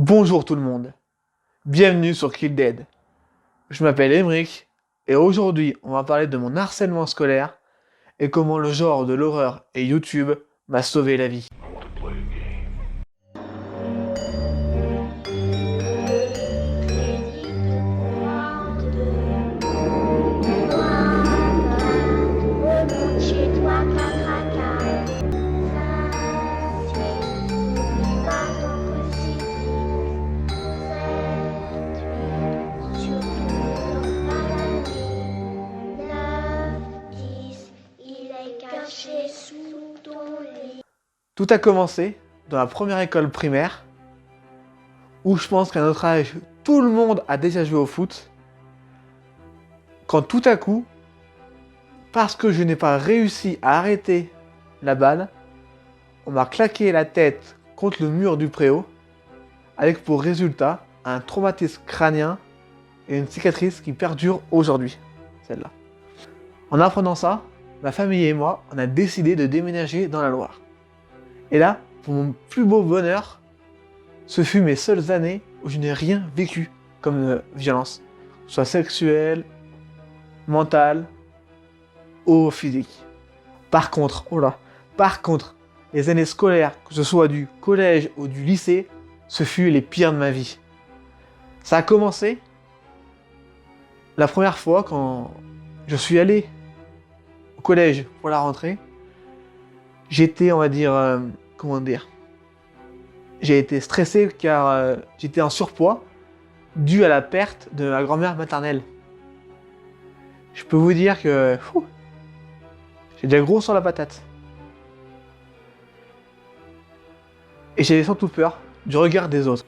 Bonjour tout le monde, bienvenue sur Kill Dead. Je m'appelle Emric et aujourd'hui on va parler de mon harcèlement scolaire et comment le genre de l'horreur et YouTube m'a sauvé la vie. Tout a commencé dans la première école primaire où je pense qu'à notre âge tout le monde a déjà joué au foot. Quand tout à coup, parce que je n'ai pas réussi à arrêter la balle, on m'a claqué la tête contre le mur du préau avec pour résultat un traumatisme crânien et une cicatrice qui perdure aujourd'hui, celle-là. En apprenant ça, ma famille et moi, on a décidé de déménager dans la Loire. Et là, pour mon plus beau bonheur, ce fut mes seules années où je n'ai rien vécu comme violence, soit sexuelle, mentale ou physique. Par contre, les années scolaires, que ce soit du collège ou du lycée, ce fut les pires de ma vie. Ça a commencé la première fois quand je suis allé au collège pour la rentrée. J'étais, on va dire, j'ai été stressé car j'étais en surpoids dû à la perte de ma grand-mère maternelle. Je peux vous dire que j'ai déjà gros sur la patate. Et j'avais surtout peur du regard des autres.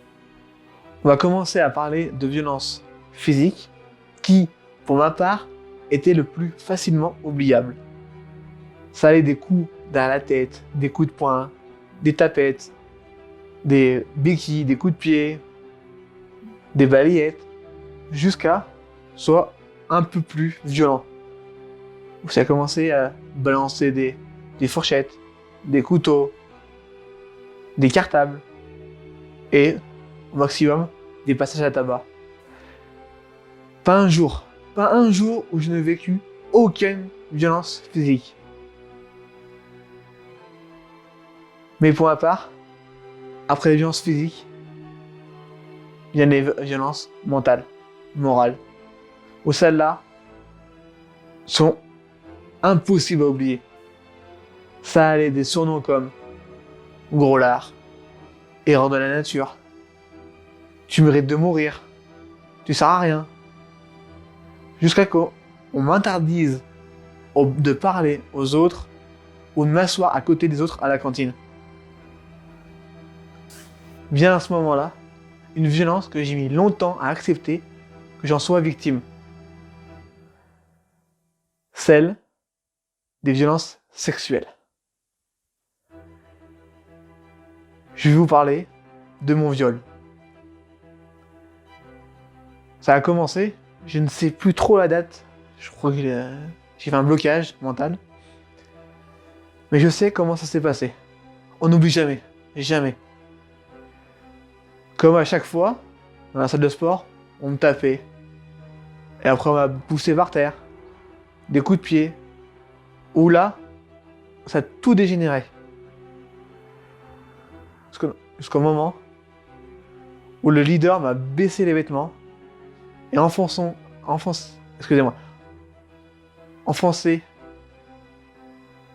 On va commencer à parler de violence physique qui, pour ma part, était le plus facilement oubliable. Ça allait des coups dans la tête, des coups de poing, des tapettes, des béquilles, des coups de pied, des balayettes, jusqu'à soit un peu plus violent. Où ça a commencé à balancer des fourchettes, des couteaux, des cartables et au maximum des passages à tabac. Pas un jour où je n'ai vécu aucune violence physique. Mais pour ma part, après les violences physiques, il y a les violences mentales, morales, où celles-là sont impossibles à oublier. Ça allait des surnoms comme gros lard, erreur de la nature, tu mérites de mourir, tu sers à rien, jusqu'à qu'on m'interdise de parler aux autres ou de m'asseoir à côté des autres à la cantine. Vient à ce moment-là une violence que j'ai mis longtemps à accepter que j'en sois victime. Celle des violences sexuelles. Je vais vous parler de mon viol. Ça a commencé, je ne sais plus trop la date, je crois que j'ai fait un blocage mental. Mais je sais comment ça s'est passé. On n'oublie jamais, jamais. Comme à chaque fois, dans la salle de sport, on me tapait. Et après on m'a poussé par terre. Des coups de pied. Où là, ça a tout dégénéré. Jusqu'au moment où le leader m'a baissé les vêtements et enfoncé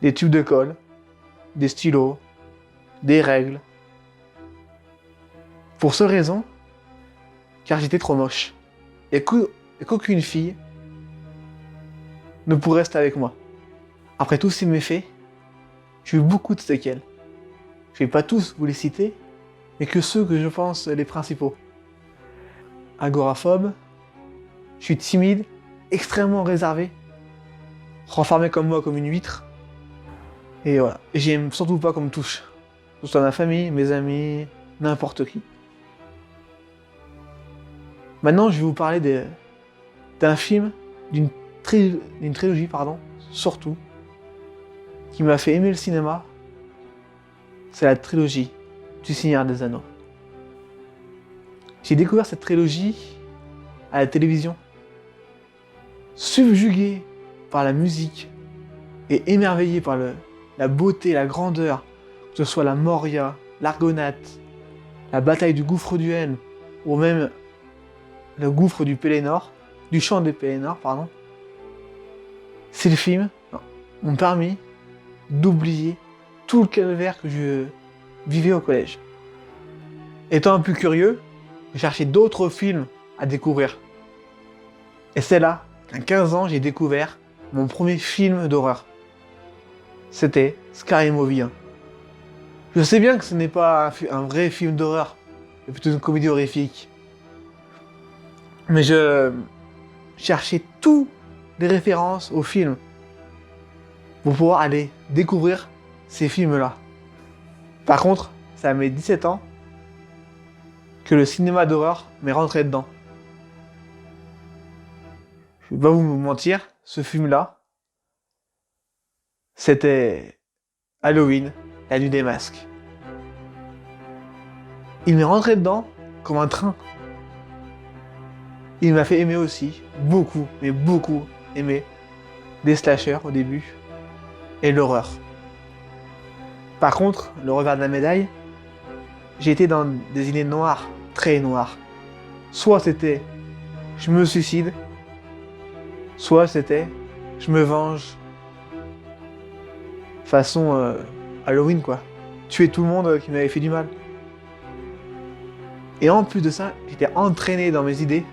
des tubes de colle, des stylos, des règles. Pour cette raison, car j'étais trop moche. Et qu'aucune fille ne pourrait rester avec moi. Après tous ces méfaits, j'ai eu beaucoup de séquelles. Je vais pas tous vous les citer, mais que ceux que je pense les principaux. Agoraphobe, je suis timide, extrêmement réservé, renfermé comme moi comme une huître. Et voilà, et j'aime surtout pas qu'on me touche. Que ce soit ma famille, mes amis, n'importe qui. Maintenant, je vais vous parler d'un film, d'une trilogie, surtout, qui m'a fait aimer le cinéma. C'est la trilogie du Seigneur des Anneaux. J'ai découvert cette trilogie à la télévision, subjugué par la musique et émerveillé par la beauté, la grandeur, que ce soit la Moria, l'Argonate, la bataille du gouffre du Haine, ou même le gouffre du Pélénor, du champ des Pélénor, pardon. Ces films m'ont permis d'oublier tout le calvaire que je vivais au collège. Étant un peu curieux, j'ai cherché d'autres films à découvrir. Et c'est là qu'à 15 ans, j'ai découvert mon premier film d'horreur. C'était Scary Movie 1. Je sais bien que ce n'est pas un vrai film d'horreur, c'est plutôt une comédie horrifique. Mais je cherchais toutes les références au film pour pouvoir aller découvrir ces films-là. Par contre, c'est à mes 17 ans que le cinéma d'horreur m'est rentré dedans. Je vais pas vous mentir, ce film-là, c'était Halloween, la nuit des masques. Il m'est rentré dedans comme un train. Il m'a fait aimer aussi, beaucoup, mais beaucoup aimer des slashers au début et l'horreur. Par contre, le revers de la médaille, j'ai été dans des idées noires, très noires. Soit c'était je me suicide, soit c'était je me venge. Façon Halloween quoi. Tuer tout le monde qui m'avait fait du mal. Et en plus de ça, j'étais entraîné dans mes idées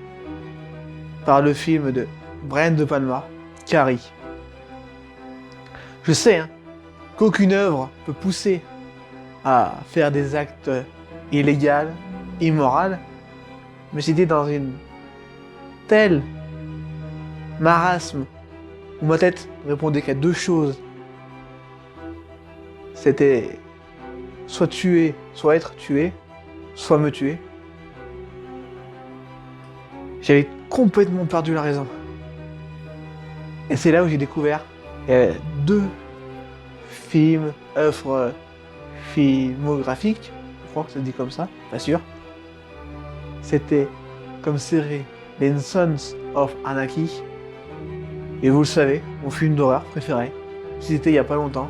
par le film de Brian De Palma, Carrie. Je sais qu'aucune œuvre peut pousser à faire des actes illégaux, immoraux, mais j'étais dans une telle marasme où ma tête répondait qu'à deux choses. C'était soit tuer, soit être tué, soit me tuer. J'avais complètement perdu la raison. Et c'est là où j'ai découvert deux films, œuvres filmographiques, je crois que ça se dit comme ça, pas sûr. C'était comme série les Sons of Anarchy. Et vous le savez, mon film d'horreur préféré, c'était il y a pas longtemps,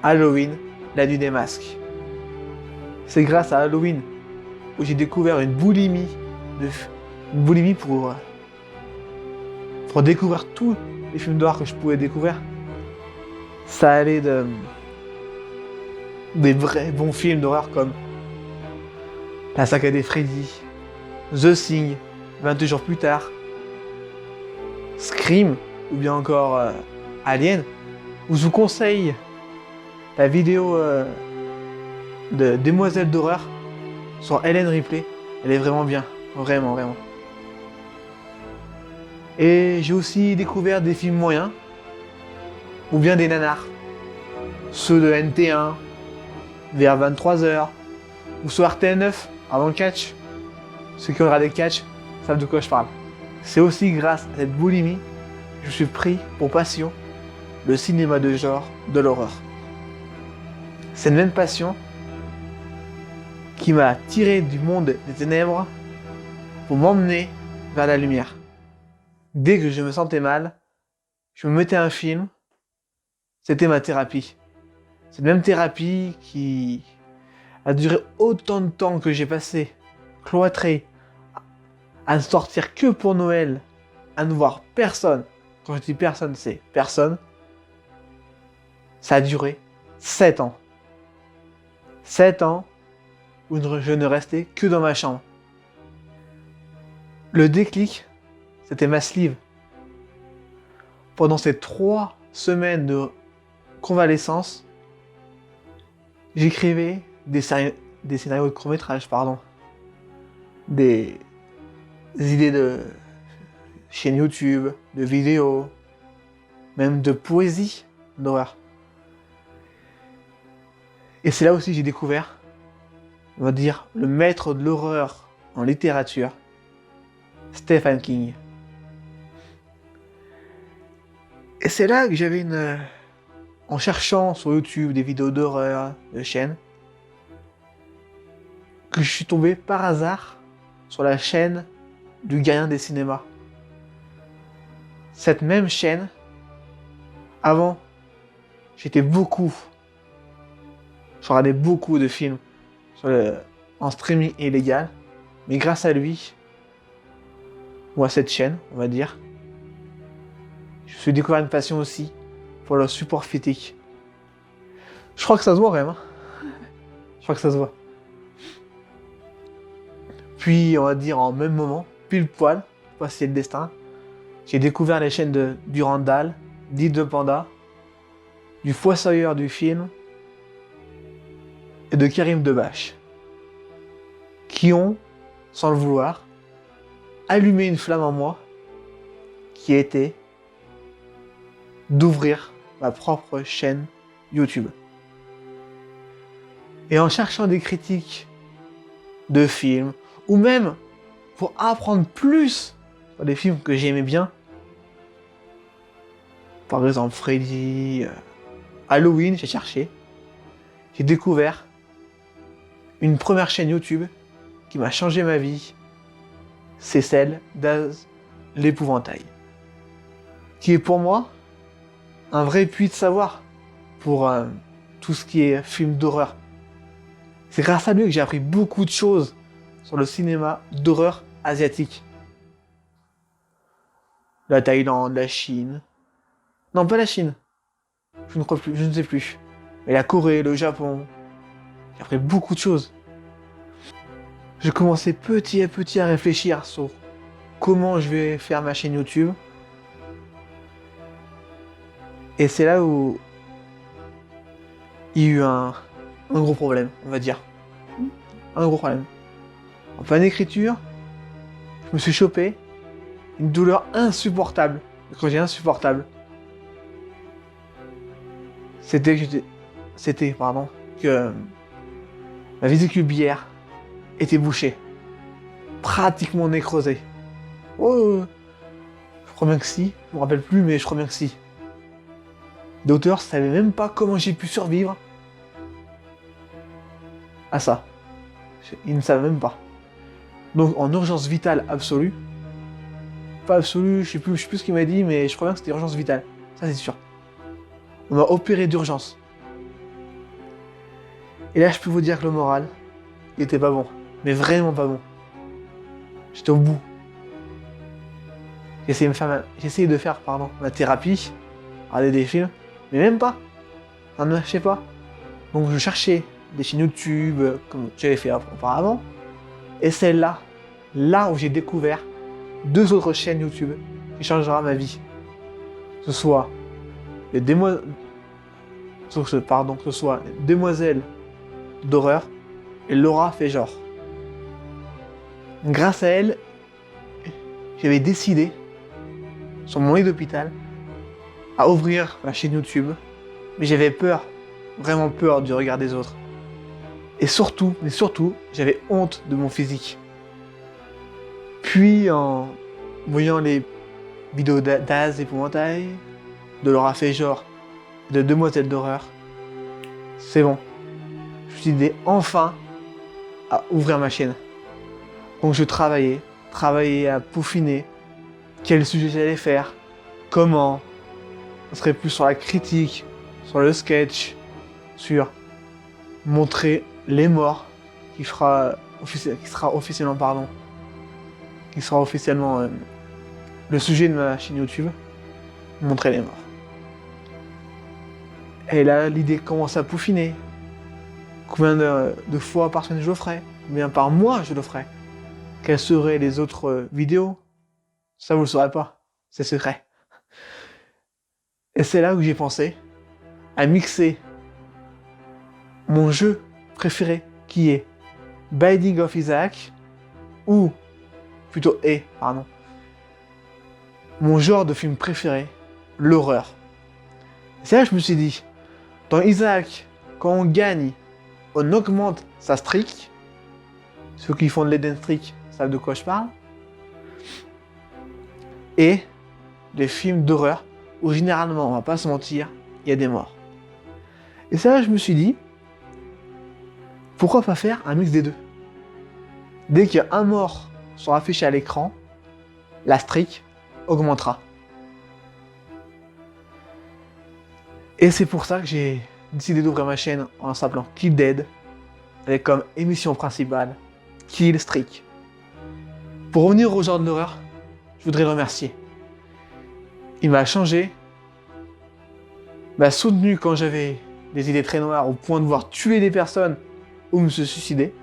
Halloween, la nuit des masques. C'est grâce à Halloween où j'ai découvert une boulimie pour découvrir tous les films d'horreur que je pouvais découvrir. Ça allait des vrais bons films d'horreur comme La saga des Freddy, The Thing, 22 jours plus tard, Scream ou bien encore Alien, où je vous conseille la vidéo de Demoiselle d'horreur sur Ellen Ripley. Elle est vraiment bien, vraiment, vraiment. Et j'ai aussi découvert des films moyens, ou bien des nanars. Ceux de NT1, vers 23h, ou sur RTL9, avant le catch. Ceux qui ont regardé le catch savent de quoi je parle. C'est aussi grâce à cette boulimie que je suis pris pour passion le cinéma de genre de l'horreur. Cette même passion qui m'a tiré du monde des ténèbres pour m'emmener vers la lumière. Dès que je me sentais mal, je me mettais un film, c'était ma thérapie. Cette même thérapie qui a duré autant de temps que j'ai passé cloîtré à ne sortir que pour Noël, à ne voir personne. Quand je dis personne, c'est personne. Ça a duré 7 ans. 7 ans où je ne restais que dans ma chambre. Le déclic, c'était ma sleeve. Pendant ces 3 semaines de convalescence, j'écrivais des scénarios de court-métrage, des idées de chaînes YouTube, de vidéos, même de poésie d'horreur. Et c'est là aussi que j'ai découvert, on va dire, le maître de l'horreur en littérature, Stephen King. Et c'est là que j'avais en cherchant sur YouTube des vidéos d'horreur, de chaînes, que je suis tombé par hasard sur la chaîne du Gardien des cinémas. Cette même chaîne, avant, je regardais beaucoup de films en streaming illégal, mais grâce à lui, ou à cette chaîne, on va dire, je me suis découvert une passion aussi pour le support physique. Je crois que ça se voit quand même. Hein. Je crois que ça se voit. Puis, on va dire en même moment, pile poil, je sais pas si c'est le destin, j'ai découvert les chaînes de Durandal, d'Yves de Panda, du Fossoyeur du film et de Karim Debache, qui ont, sans le vouloir, allumé une flamme en moi qui était d'ouvrir ma propre chaîne YouTube. Et en cherchant des critiques de films, ou même pour apprendre plus sur des films que j'aimais bien, par exemple Freddy, Halloween, j'ai cherché, j'ai découvert une première chaîne YouTube qui m'a changé ma vie, c'est celle d'Az l'Épouvantail, qui est pour moi un vrai puits de savoir pour tout ce qui est film d'horreur. C'est grâce à lui que j'ai appris beaucoup de choses sur le cinéma d'horreur asiatique. La Thaïlande, la Chine. Non, pas la Chine. Je ne crois plus, je ne sais plus. Mais la Corée, le Japon. J'ai appris beaucoup de choses. J'ai commencé petit à petit à réfléchir sur comment je vais faire ma chaîne YouTube. Et c'est là où il y a eu un gros problème, on va dire. Un gros problème. En pleine écriture, je me suis chopé une douleur insupportable. Quand j'ai insupportable, c'était que ma vésicule biliaire était bouchée. Pratiquement nécrosée. Oh, je crois bien que si. Je me rappelle plus, mais je crois bien que si. Les docteurs savaient même pas comment j'ai pu survivre à ça. Ils ne savaient même pas. Donc en urgence vitale absolue, pas absolue, je sais plus ce qu'il m'a dit, mais je crois bien que c'était urgence vitale. Ça c'est sûr. On m'a opéré d'urgence. Et là je peux vous dire que le moral, il était pas bon. Mais vraiment pas bon. J'étais au bout. J'ai essayé de faire ma thérapie, regarder des films, mais même pas. Ça ne marchait pas. Donc je cherchais des chaînes YouTube comme j'avais fait auparavant. Et c'est là où j'ai découvert 2 autres chaînes YouTube qui changera ma vie. Que ce soit les Demoiselles d'horreur et Laura fait genre. Grâce à elle, j'avais décidé, sur mon lit d'hôpital, à ouvrir ma chaîne YouTube. Mais j'avais peur, vraiment peur du regard des autres. Et surtout, j'avais honte de mon physique. Puis, en voyant les vidéos d'Az l'Épouvantail, de Laura fait genre, de Demoiselles d'horreur, c'est bon. Je me suis dit enfin à ouvrir ma chaîne. Donc je travaillais à peaufiner quel sujet j'allais faire, comment. On serait plus sur la critique, sur le sketch, sur montrer les morts, qui sera officiellement le sujet de ma chaîne YouTube, montrer les morts. Et là, l'idée commence à peaufiner. Combien de fois par semaine je le ferai? Combien par mois je le ferai? Quelles seraient les autres vidéos? Ça, vous le saurez pas. C'est secret. Et c'est là où j'ai pensé à mixer mon jeu préféré, qui est Binding of Isaac, ou plutôt mon genre de film préféré, l'horreur. C'est là que je me suis dit, dans Isaac, quand on gagne, on augmente sa streak. Ceux qui font de l'Eden Streak savent de quoi je parle. Et les films d'horreur, où généralement, on va pas se mentir, il y a des morts. Et c'est là que je me suis dit, pourquoi pas faire un mix des deux? Dès qu'il y a un mort sera affiché à l'écran, la streak augmentera. Et c'est pour ça que j'ai décidé d'ouvrir ma chaîne en s'appelant Kill Dead, avec comme émission principale Kill Streak. Pour revenir au genre de l'horreur, je voudrais le remercier. Il m'a changé, m'a soutenu quand j'avais des idées très noires au point de vouloir tuer des personnes ou me suicider,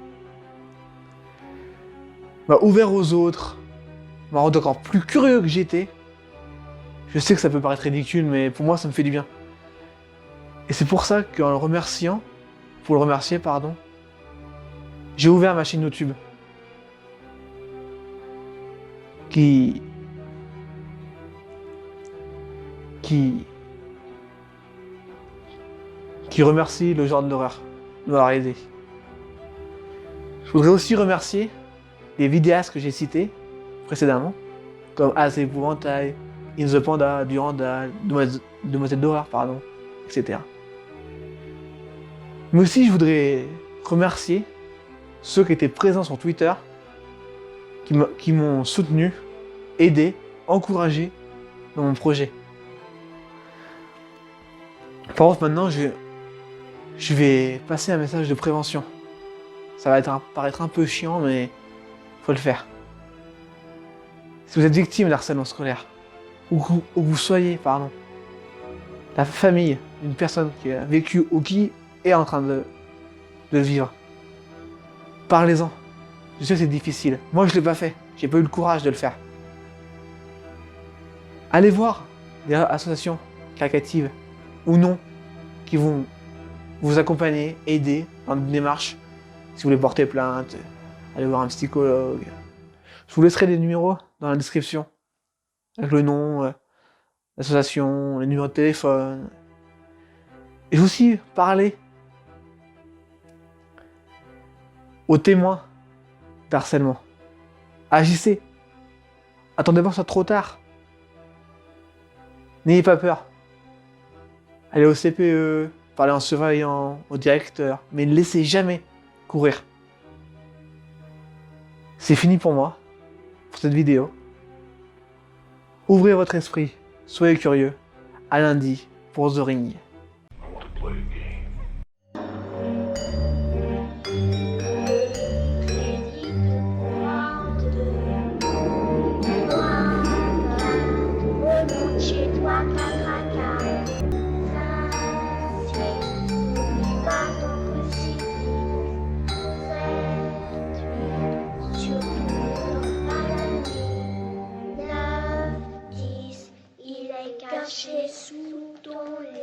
m'a ouvert aux autres, m'a rendu encore plus curieux que j'étais. Je sais que ça peut paraître ridicule, mais pour moi ça me fait du bien. Et c'est pour ça qu'en le remerciant, pour le remercier, pardon, j'ai ouvert ma chaîne YouTube. Qui remercie le genre de l'horreur de m'avoir aidé. Je voudrais aussi remercier les vidéastes que j'ai cités précédemment, comme As Épouvantail, In the Panda, Durandal, Demoiselle d'horreur, pardon, etc. Mais aussi, je voudrais remercier ceux qui étaient présents sur Twitter, qui m'ont soutenu, aidé, encouragé dans mon projet. Par contre, maintenant, je vais passer un message de prévention. Ça va paraître un peu chiant, mais faut le faire. Si vous êtes victime d'harcèlement scolaire, ou que vous soyez, la famille d'une personne qui a vécu ou qui est en train de vivre, parlez-en. Je sais que c'est difficile. Moi, je l'ai pas fait. J'ai pas eu le courage de le faire. Allez voir des associations caritatives ou non qui vont vous accompagner, aider dans une démarche. Si vous voulez porter plainte, allez voir un psychologue. Je vous laisserai les numéros dans la description, avec le nom, l'association, les numéros de téléphone. Et je vais aussi parler aux témoins d'harcèlement. Agissez. Attendez pas que ce soit trop tard. N'ayez pas peur. Allez au CPE, parlez en surveillant, au directeur, mais ne laissez jamais courir. C'est fini pour moi, pour cette vidéo. Ouvrez votre esprit, soyez curieux. À lundi pour The Ring. Chez toi, caca, ça c'est pas ton possible. C'est surtout dans la nuit. 9, 10, il est caché sous ton lit.